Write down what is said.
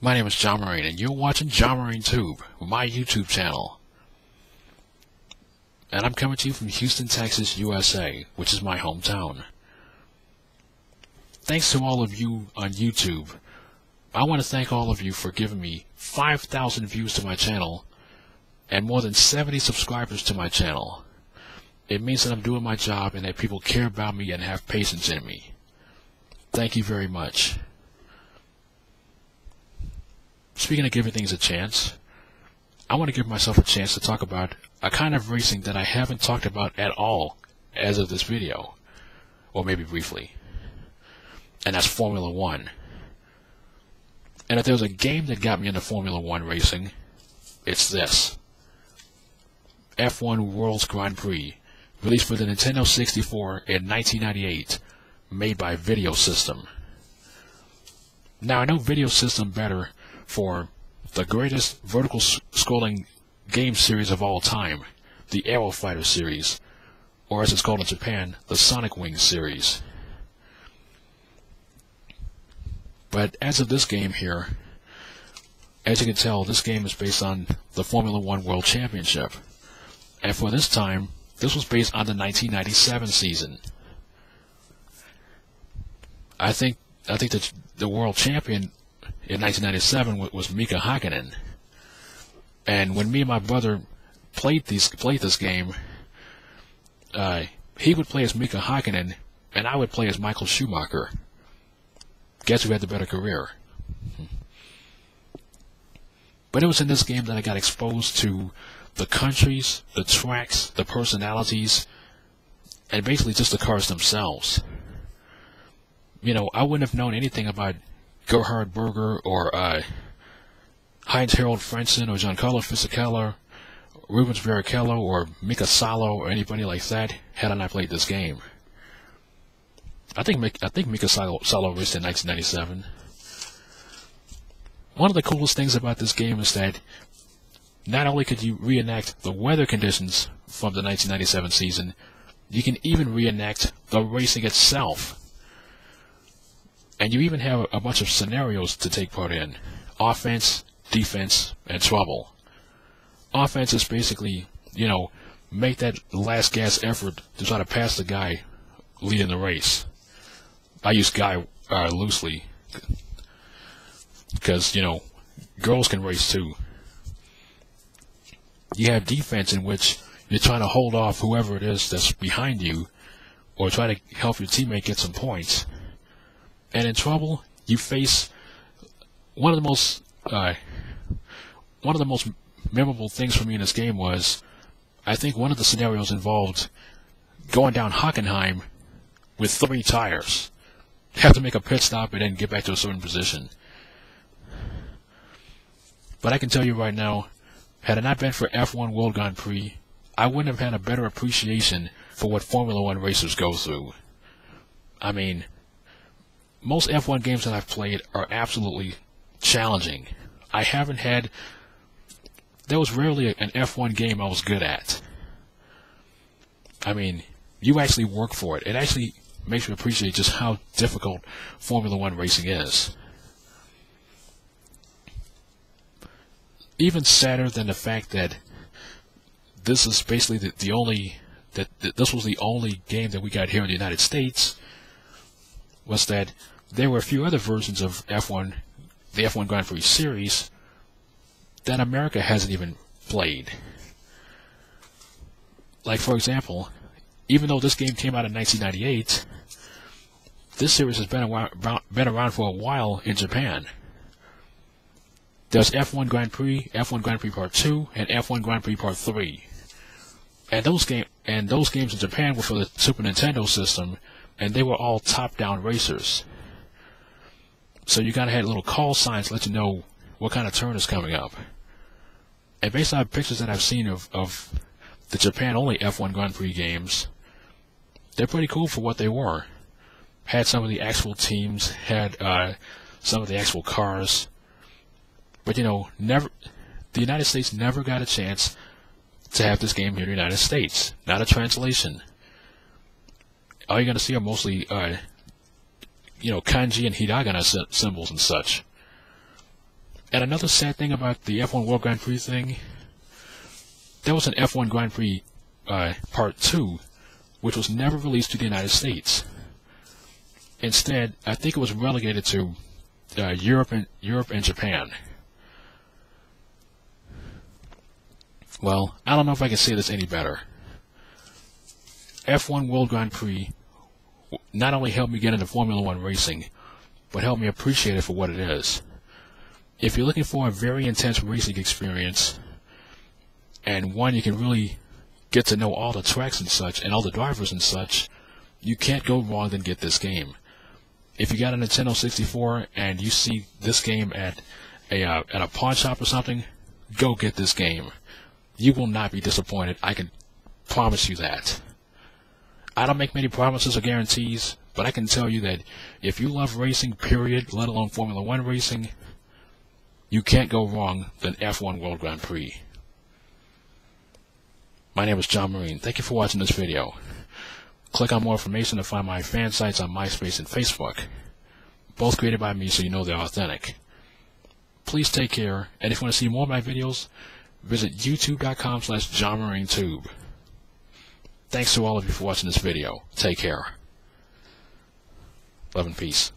My name is John Marine, and you're watching John Marine Tube, my YouTube channel. And I'm coming to you from Houston, Texas, USA, which is my hometown. Thanks to all of you on YouTube. I want to thank all of you for giving me 5,000 views to my channel and more than 70 subscribers to my channel. It means that I'm doing my job and that people care about me and have patience in me. Thank you very much. Speaking of giving things a chance, I want to give myself a chance to talk about a kind of racing that I haven't talked about at all as of this video, or maybe briefly, and that's Formula 1. And if there's a game that got me into Formula 1 racing, it's this. F-1 World Grand Prix, released for the Nintendo 64 in 1998, made by Video System. Now I know Video System better for the greatest vertical scrolling game series of all time, the Aero Fighter series, or as it's called in Japan, the Sonic Wings series. But as of this game here, as you can tell, this game is based on the Formula 1 World Championship. And for this time, this was based on the 1997 season. I think that the world champion in 1997 was Mika Hakkinen. And when me and my brother played this game, he would play as Mika Hakkinen, and I would play as Michael Schumacher. Guess who had the better career? But it was in this game that I got exposed to the countries, the tracks, the personalities, and basically just the cars themselves. You know, I wouldn't have known anything about Gerhard Berger or Heinz-Harald Frentzen or Giancarlo Fisichella, Rubens Barrichello or Mika Salo or anybody like that had I not played this game. I think Mika Salo raced in 1997. One of the coolest things about this game is that not only could you reenact the weather conditions from the 1997 season, you can even reenact the racing itself. And you even have a bunch of scenarios to take part in. Offense, defense, and trouble. Offense is basically, you know, make that last gasp effort to try to pass the guy leading the race. I use guy loosely because, you know, girls can race too. You have defense, in which you're trying to hold off whoever it is that's behind you or try to help your teammate get some points. And in trouble, you face one of the most memorable things for me in this game was, I think one of the scenarios involved going down Hockenheim with 3 tires. You have to make a pit stop and then get back to a certain position. But I can tell you right now, had it not been for F1 World Grand Prix, I wouldn't have had a better appreciation for what Formula 1 racers go through. I mean, most F1 games that I've played are absolutely challenging. There was rarely an F1 game I was good at. I mean, you actually work for it. It actually makes you appreciate just how difficult Formula 1 racing is. Even sadder than the fact that this is basically this was the only game that we got here in the United States, was that there were a few other versions of F1, the F1 Grand Prix series, that America hasn't even played. Like, for example, even though this game came out in 1998, this series has been around for a while in Japan. There's F1 Grand Prix, F1 Grand Prix Part 2, and F1 Grand Prix Part 3. And those games in Japan were for the Super Nintendo system, and they were all top-down racers. So you gotta have little call signs to let you know what kind of turn is coming up. And based on pictures that I've seen of the Japan-only F1 Grand Prix games, they're pretty cool for what they were. Had some of the actual teams, had some of the actual cars. But, you know, the United States never got a chance to have this game here in the United States. Not a translation. All you're going to see are mostly you know, kanji and hiragana symbols and such. And another sad thing about the F1 World Grand Prix thing, there was an F1 Grand Prix Part 2, which was never released to the United States. Instead, I think it was relegated to Europe and Japan. Well, I don't know if I can say this any better. F1 World Grand Prix not only helped me get into Formula 1 racing, but helped me appreciate it for what it is. If you're looking for a very intense racing experience, and one you can really get to know all the tracks and such, and all the drivers and such, you can't go wrong than get this game. If you got a Nintendo 64 and you see this game at a pawn shop or something, go get this game. You will not be disappointed, I can promise you that. I don't make many promises or guarantees, but I can tell you that if you love racing, period, let alone Formula 1 racing, you can't go wrong than F1 World Grand Prix. My name is John Marine. Thank you for watching this video. Click on more information to find my fan sites on MySpace and Facebook, both created by me so you know they're authentic. Please take care, and if you want to see more of my videos, visit youtube.com/JohnMarineTube. Thanks to all of you for watching this video. Take care. Love and peace.